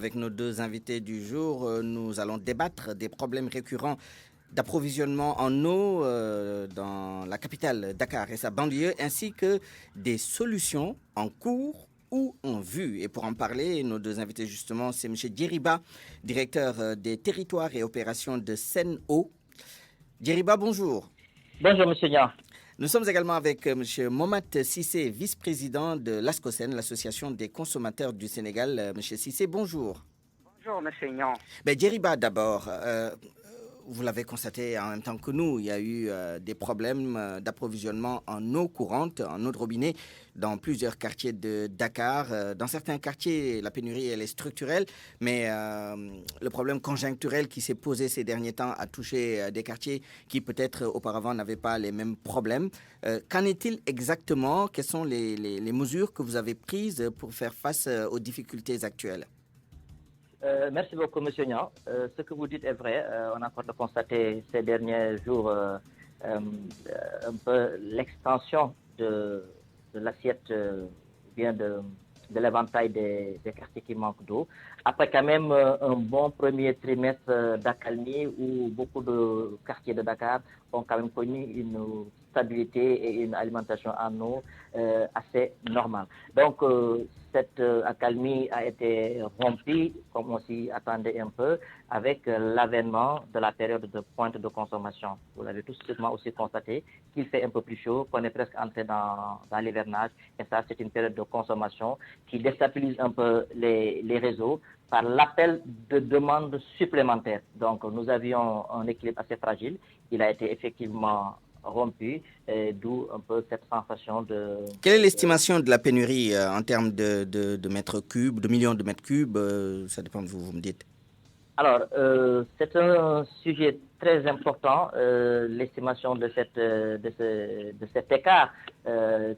Avec nos deux invités du jour, nous allons débattre des problèmes récurrents d'approvisionnement en eau dans la capitale Dakar et sa banlieue, ainsi que des solutions en cours ou en vue. Et pour en parler, nos deux invités justement, c'est M. Djeriba, directeur des territoires et opérations de Sen'Eau. Djeriba, bonjour. Bonjour, monsieur Nian. Nous sommes également avec M. Momat Cissé, vice-président de l'ASCOSEN, l'Association des consommateurs du Sénégal. M. Cissé, bonjour. Bonjour, monsieur Nyon. Djeriba, d'abord, vous l'avez constaté en même temps que nous, il y a eu des problèmes d'approvisionnement en eau courante, en eau de robinet, dans plusieurs quartiers de Dakar. Dans certains quartiers, la pénurie, elle est structurelle, mais le problème conjoncturel qui s'est posé ces derniers temps a touché des quartiers qui peut-être auparavant n'avaient pas les mêmes problèmes. Qu'en est-il exactement? Quelles sont les mesures que vous avez prises pour faire face aux difficultés actuelles? Merci beaucoup, monsieur Nian. Ce que vous dites est vrai. On a encore constaté ces derniers jours un peu l'extension de l'assiette, bien de l'éventail des quartiers qui manquent d'eau. Après quand même un bon premier trimestre d'accalmie où beaucoup de quartiers de Dakar ont quand même connu une stabilité et une alimentation en eau assez normale. Donc, cette accalmie a été rompue, comme on s'y attendait un peu, avec l'avènement de la période de pointe de consommation. Vous l'avez tout simplement aussi constaté qu'il fait un peu plus chaud, qu'on est presque entré dans l'hivernage. Et ça, c'est une période de consommation qui déstabilise un peu les réseaux par l'appel de demandes supplémentaires. Donc, nous avions un équilibre assez fragile. Il a été effectivement rompu, d'où un peu cette sensation de... Quelle est l'estimation de la pénurie en termes de mètres cubes, de millions de mètres cubes? Ça dépend de vous, vous me dites. Alors, c'est un sujet très important, l'estimation de cet écart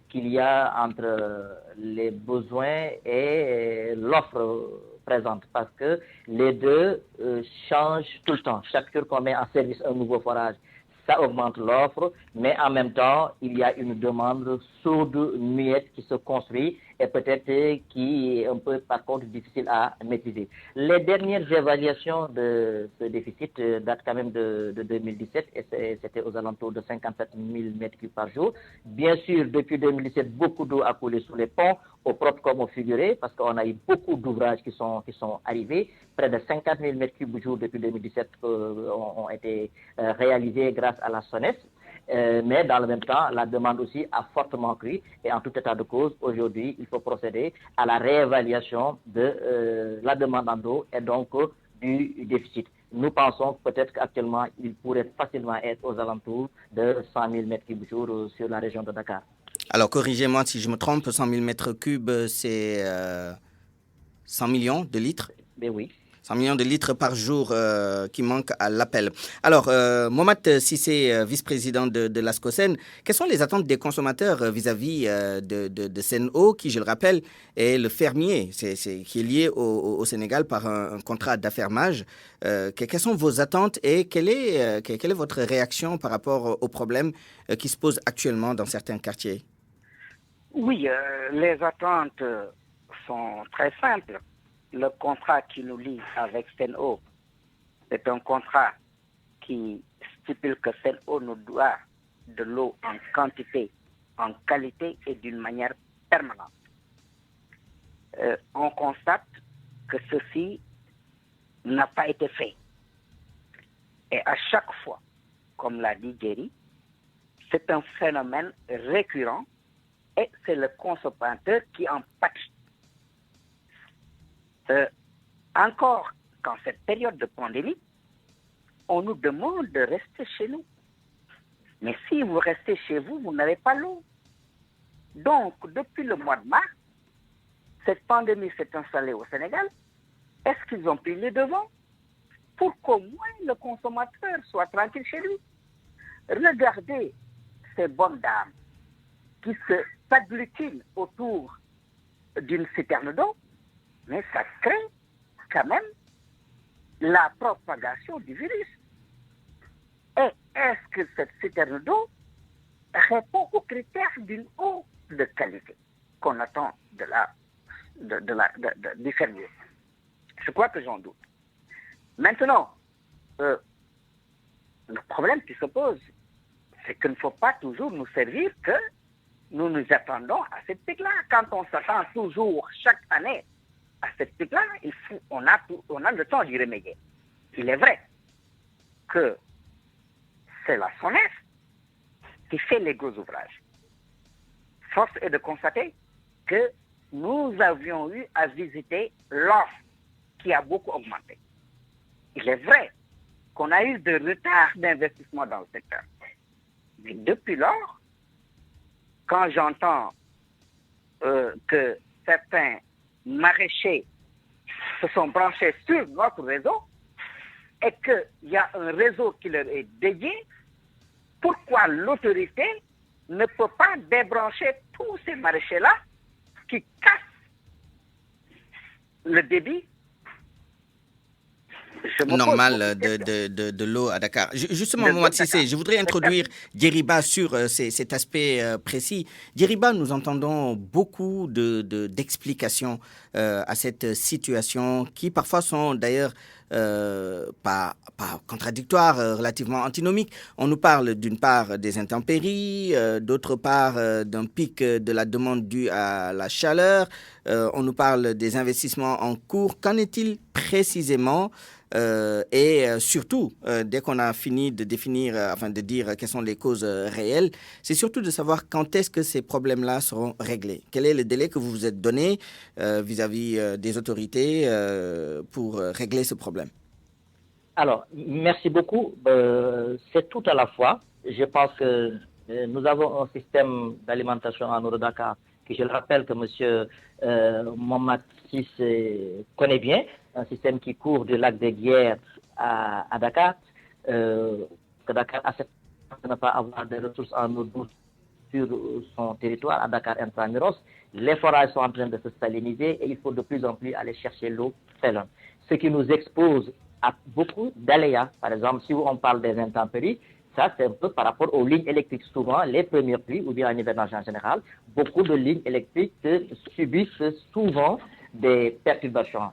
qu'il y a entre les besoins et l'offre présente, parce que les deux changent tout le temps. Chaque jour qu'on met en service un nouveau forage, ça augmente l'offre, mais en même temps, il y a une demande sourde, muette qui se construit et peut-être qui est un peu, par contre, difficile à maîtriser. Les dernières évaluations de ce déficit datent quand même de 2017 et c'était aux alentours de 57 000 mètres cubes par jour. Bien sûr, depuis 2017, beaucoup d'eau a coulé sous les ponts, au propre comme au figuré, parce qu'on a eu beaucoup d'ouvrages qui sont arrivés. Près de 50 000 mètres cubes par jour depuis 2017 ont été réalisés grâce à la SONES. Mais dans le même temps, la demande aussi a fortement cru et en tout état de cause, aujourd'hui, il faut procéder à la réévaluation de la demande en eau et donc du déficit. Nous pensons peut-être qu'actuellement, il pourrait facilement être aux alentours de 100 000 mètres cubes jour sur la région de Dakar. Alors, corrigez-moi si je me trompe, 100 000 mètres cubes, c'est 100 millions de litres? Ben oui. 100 millions de litres par jour qui manquent à l'appel. Alors, Momat Cissé, vice-président de l'ASCOSEN, quelles sont les attentes des consommateurs vis-à-vis de Sen'Eau, qui, je le rappelle, est le fermier, qui est lié au Sénégal par un contrat d'affermage? Quelles sont vos attentes et quelle est votre réaction par rapport aux problèmes qui se posent actuellement dans certains quartiers? Oui, les attentes sont très simples. Le contrat qui nous lie avec Sen'Eau, c'est un contrat qui stipule que Sen'Eau nous doit de l'eau en quantité, en qualité et d'une manière permanente. On constate que ceci n'a pas été fait. Et à chaque fois, comme l'a dit Jerry, c'est un phénomène récurrent et c'est le consommateur qui en pâtit. Encore, qu'en cette période de pandémie, on nous demande de rester chez nous. Mais si vous restez chez vous, vous n'avez pas l'eau. Donc, depuis le mois de mars, cette pandémie s'est installée au Sénégal. Est-ce qu'ils ont pris les devants pour qu'au moins le consommateur soit tranquille chez lui? Regardez ces bonnes dames qui s'agglutinent autour d'une citerne d'eau, mais ça crée quand même la propagation du virus. Et est-ce que cette citerne d'eau répond aux critères d'une eau de qualité qu'on attend du fermier? Je crois que j'en doute. Maintenant, le problème qui se pose, c'est qu'il ne faut pas toujours nous servir que nous nous attendons à cette pique-là. Quand on s'attend toujours, chaque année, à cette pique-là, on a le temps d'y remédier. Il est vrai que c'est la SONES qui fait les gros ouvrages. Force est de constater que nous avions eu à visiter l'offre qui a beaucoup augmenté. Il est vrai qu'on a eu de retard d'investissement dans le secteur. Mais depuis lors, quand j'entends que certains maraîchers se sont branchés sur notre réseau et qu'il y a un réseau qui leur est dédié, pourquoi l'autorité ne peut pas débrancher tous ces maraîchers-là qui cassent le débit normal de l'eau à Dakar. Justement, Mohamed Cissé, je voudrais introduire Djeriba sur cet aspect précis. Djeriba, nous entendons beaucoup d'explications à cette situation qui parfois sont d'ailleurs pas contradictoires, relativement antinomiques. On nous parle d'une part des intempéries, d'autre part d'un pic de la demande due à la chaleur. On nous parle des investissements en cours. Qu'en est-il précisément et surtout, dès qu'on a fini de définir, de dire quelles sont les causes réelles, c'est surtout de savoir quand est-ce que ces problèmes-là seront réglés. Quel est le délai que vous vous êtes donné vis-à-vis des autorités pour régler ce problème? Alors, merci beaucoup. C'est tout à la fois. Je pense que nous avons un système d'alimentation en Euro-Dakar qui, je le rappelle, que M. Mohamed Cissé connaît bien, un système qui court du lac des Guiers à Dakar, que Dakar accepte de ne pas avoir de ressources en eau douce sur son territoire, à Dakar intramuros. Les forages sont en train de se saliniser et il faut de plus en plus aller chercher l'eau très loin. Ce qui nous expose à beaucoup d'aléas. Par exemple, si on parle des intempéries, ça c'est un peu par rapport aux lignes électriques. Souvent, les premières pluies, ou bien en hivernage en général, beaucoup de lignes électriques subissent souvent des perturbations.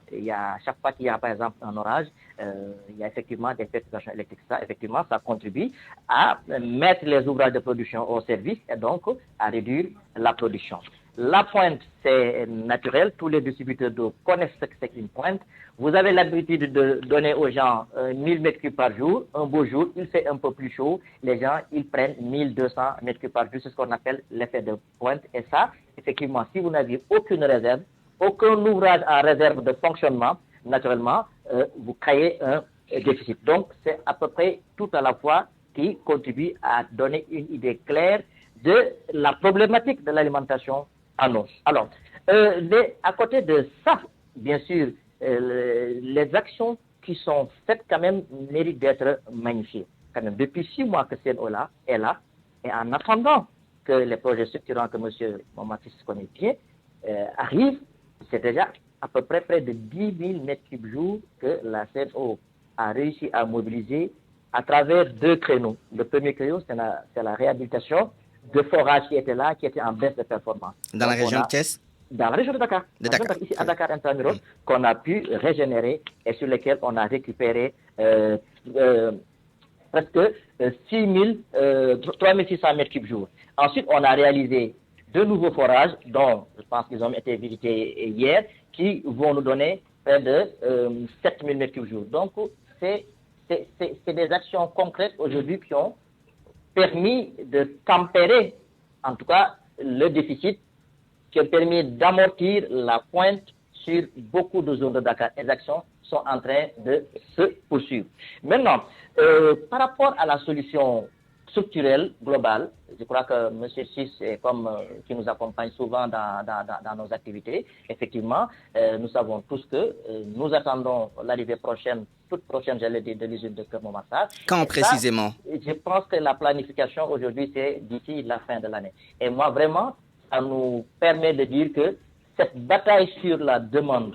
Chaque fois qu'il y a par exemple un orage, il y a effectivement des perturbations électriques. Ça, effectivement, ça contribue à mettre les ouvrages de production au service et donc à réduire la production. La pointe, c'est naturel. Tous les distributeurs d'eau connaissent ce que c'est qu'une pointe. Vous avez l'habitude de donner aux gens 1000 mètres cubes par jour. Un beau jour, il fait un peu plus chaud. Les gens, ils prennent 1200 mètres cubes par jour. C'est ce qu'on appelle l'effet de pointe. Et ça, effectivement, si vous n'aviez aucune réserve, aucun ouvrage en réserve de fonctionnement, naturellement, vous créez un déficit. Donc, c'est à peu près tout à la fois qui contribue à donner une idée claire de la problématique de l'alimentation en eau. Alors, à côté de ça, bien sûr, les actions qui sont faites quand même méritent d'être magnifiées. Quand même, depuis 6 mois que cette eau-là est là, et en attendant que les projets structurants que M. Mohamed Cissé connaît bien arrivent, c'est déjà à peu près de 10 000 mètres cubes jour que la CNO a réussi à mobiliser à travers 2 créneaux. Le premier créneau, c'est la réhabilitation de forages qui étaient là, qui étaient en baisse de performance. Dans la région de Thiès? Dans la région de Dakar. Ici à Dakar intramuros, qu'on a pu régénérer et sur lesquels on a récupéré presque 3600 mètres cubes jour. Ensuite, on a réalisé 2 nouveaux forages, dont je pense qu'ils ont été visités hier, qui vont nous donner près de 7000 mètres cubes jour. Donc, c'est des actions concrètes aujourd'hui qui ont permis de tempérer, en tout cas, le déficit, qui ont permis d'amortir la pointe sur beaucoup de zones de Dakar. Les actions sont en train de se poursuivre. Maintenant, par rapport à la solution structurelle, globale, je crois que M. Cissé, qui nous accompagne souvent dans nos activités, effectivement, nous savons tous que nous attendons l'arrivée toute prochaine, j'allais dire, de l'usine de Kermomassar. Quand précisément? Je pense que la planification aujourd'hui, c'est d'ici la fin de l'année. Et moi, vraiment, ça nous permet de dire que cette bataille sur la demande,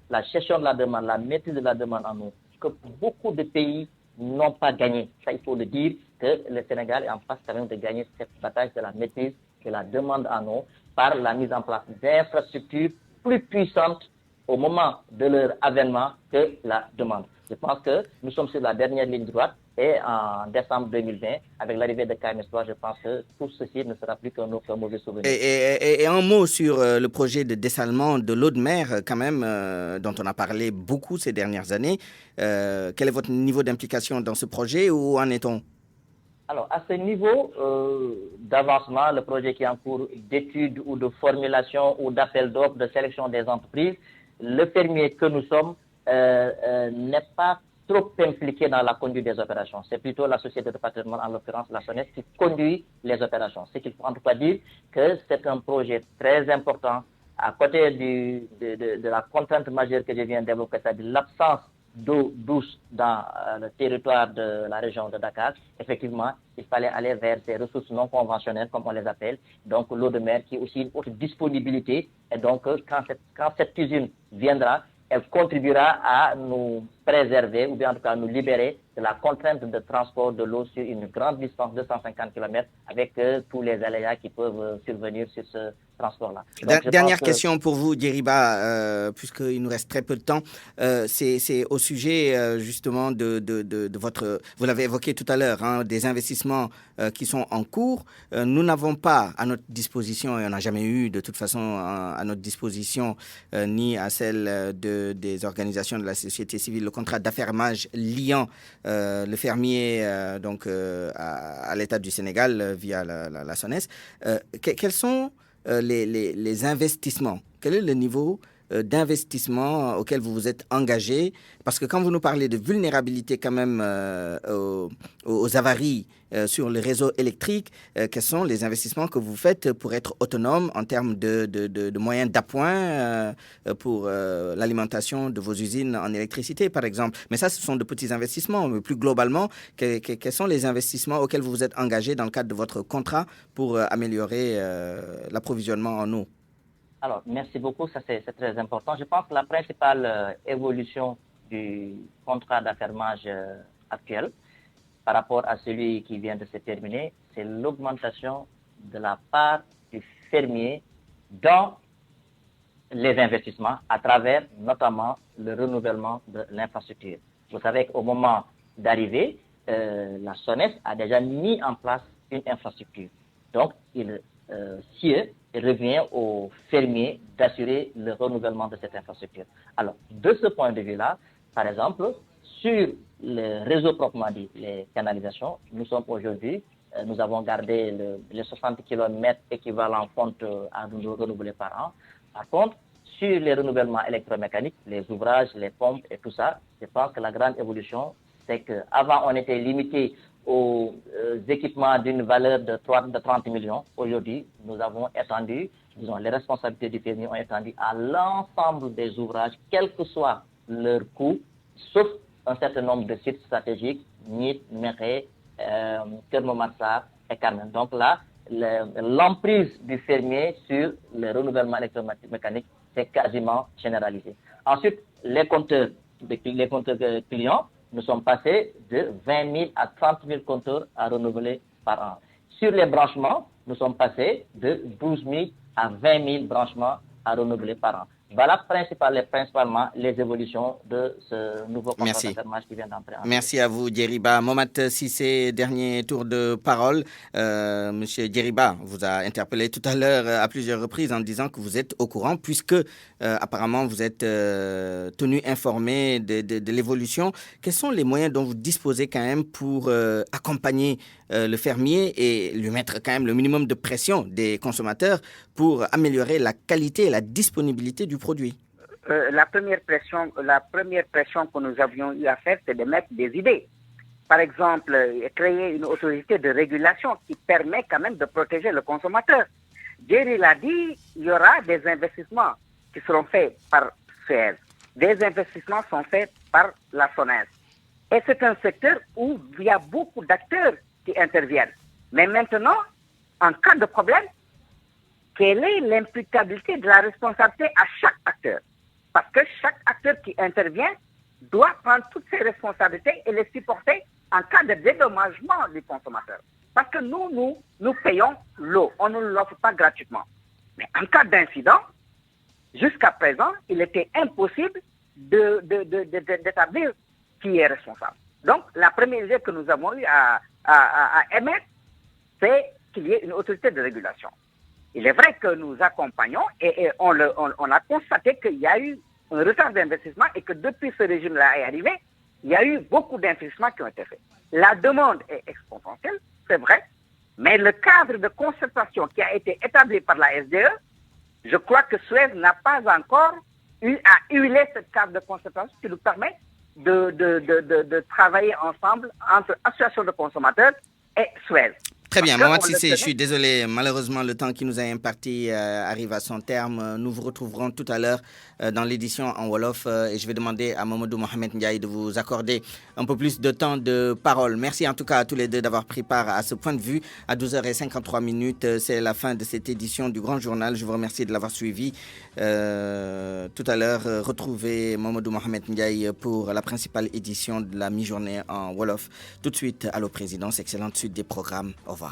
la gestion de la demande, la maîtrise de la demande en eau, que beaucoup de pays n'ont pas gagné. Ça, il faut le dire, que le Sénégal est en face quand même de gagner cette bataille de la maîtrise, de la maîtrise, de la demande en eau par la mise en place d'infrastructures plus puissantes au moment de leur avènement que la demande. Je pense que nous sommes sur la dernière ligne droite et en décembre 2020, avec l'arrivée de KM3, je pense que tout ceci ne sera plus qu'un mauvais souvenir. Et un mot sur le projet de dessalement de l'eau de mer, quand même, dont on a parlé beaucoup ces dernières années. Quel est votre niveau d'implication dans ce projet? Où en est-on? Alors, à ce niveau d'avancement, le projet qui est en cours d'étude ou de formulation ou d'appel d'offres, de sélection des entreprises, le fermier que nous sommes n'est pas trop impliqué dans la conduite des opérations. C'est plutôt la société de patrimoine, en l'occurrence la SONES, qui conduit les opérations. Ce qu'il faut en tout cas dire que c'est un projet très important à côté de la contrainte majeure que je viens d'évoquer, c'est-à-dire l'absence d'eau douce dans le territoire de la région de Dakar. Effectivement, il fallait aller vers ces ressources non conventionnelles, comme on les appelle, donc l'eau de mer qui est aussi une haute disponibilité. Et donc, quand cette usine viendra, elle contribuera à nous préserver, ou bien en tout cas à nous libérer de la contrainte de transport de l'eau sur une grande distance de 150 km avec tous les aléas qui peuvent survenir sur ce transport-là. Dernière question pour vous, Djeriba, puisqu'il nous reste très peu de temps. C'est au sujet justement de votre... Vous l'avez évoqué tout à l'heure, hein, des investissements qui sont en cours. Nous n'avons pas à notre disposition, et on n'a jamais eu de toute façon à notre disposition, ni à celle des organisations de la société civile, le contrat d'affermage liant le fermier à l'État du Sénégal via la SONES. Quels sont les investissements? Quel est le niveau d'investissement auquel vous vous êtes engagé? Parce que quand vous nous parlez de vulnérabilité quand même aux avaries sur le réseau électrique, quels sont les investissements que vous faites pour être autonome en termes de moyens d'appoint pour l'alimentation de vos usines en électricité, par exemple? Mais ça, ce sont de petits investissements. Mais plus globalement, quels sont les investissements auxquels vous vous êtes engagé dans le cadre de votre contrat pour améliorer l'approvisionnement en eau? Alors, merci beaucoup, ça c'est très important. Je pense que la principale évolution du contrat d'affermage actuel par rapport à celui qui vient de se terminer, c'est l'augmentation de la part du fermier dans les investissements à travers notamment le renouvellement de l'infrastructure. Vous savez qu'au moment d'arrivée, la SONES a déjà mis en place une infrastructure. Donc, il revient aux fermiers d'assurer le renouvellement de cette infrastructure. Alors, de ce point de vue-là, par exemple, sur le réseau proprement dit, les canalisations, nous sommes aujourd'hui, nous avons gardé les 60 km équivalent fonte à renouveler par an. Par contre, sur les renouvellements électromécaniques, les ouvrages, les pompes et tout ça, je pense que la grande évolution, c'est qu'avant, on était limité aux équipements d'une valeur de 30 millions. Aujourd'hui, nous avons étendu, disons, les responsabilités du fermier ont étendu à l'ensemble des ouvrages, quel que soit leur coût, sauf un certain nombre de sites stratégiques, Nit, Méré, Kermomassar et Carmen. Donc là, l'emprise du fermier sur le renouvellement électromécanique, c'est quasiment généralisé. Ensuite, les compteurs clients, nous sommes passés de 20 000 à 30 000 compteurs à renouveler par an. Sur les branchements, nous sommes passés de 12 000 à 20 000 branchements à renouveler par an. Voilà principalement les évolutions de ce nouveau contrat d'affermage qui vient d'entrer en vigueur. Merci à vous, Djeriba. Mohamed Cissé, dernier tour de parole. Monsieur Djeriba vous a interpellé tout à l'heure à plusieurs reprises en disant que vous êtes au courant puisque apparemment vous êtes tenu informé de l'évolution. Quels sont les moyens dont vous disposez quand même pour accompagner le fermier et lui mettre quand même le minimum de pression des consommateurs pour améliorer la qualité et la disponibilité du produit? La première pression que nous avions eu à faire, c'est de mettre des idées. Par exemple, créer une autorité de régulation qui permet quand même de protéger le consommateur. Jerry l'a dit, il y aura des investissements qui seront faits par Suez. Des investissements sont faits par la SONES. Et c'est un secteur où il y a beaucoup d'acteurs qui interviennent. Mais maintenant, en cas de problème, quelle est l'imputabilité de la responsabilité à chaque acteur? Parce que chaque acteur qui intervient doit prendre toutes ses responsabilités et les supporter en cas de dédommagement du consommateur. Parce que nous payons l'eau, on ne l'offre pas gratuitement. Mais en cas d'incident, jusqu'à présent, il était impossible d'établir qui est responsable. Donc, la première idée que nous avons eu à émettre, c'est qu'il y ait une autorité de régulation. Il est vrai que nous accompagnons et on a constaté qu'il y a eu un retard d'investissement et que depuis ce régime-là est arrivé, il y a eu beaucoup d'investissements qui ont été faits. La demande est exponentielle, c'est vrai, mais le cadre de concertation qui a été établi par la SDE, je crois que Suez n'a pas encore eu à huiler ce cadre de concertation qui nous permet de travailler ensemble entre associations de consommateurs et Suez. Très bien, Mohamed Cissé, je suis désolé, malheureusement le temps qui nous a imparti arrive à son terme. Nous vous retrouverons tout à l'heure dans l'édition en Wolof et je vais demander à Mamadou Mohamed Ndiaye de vous accorder un peu plus de temps de parole. Merci en tout cas à tous les deux d'avoir pris part à ce point de vue. À 12h53, c'est la fin de cette édition du Grand Journal. Je vous remercie de l'avoir suivi. Tout à l'heure, retrouvez Mamadou Mohamed Ndiaye pour la principale édition de la mi-journée en Wolof. Tout de suite, Allô Présidence, excellente suite des programmes. Au revoir.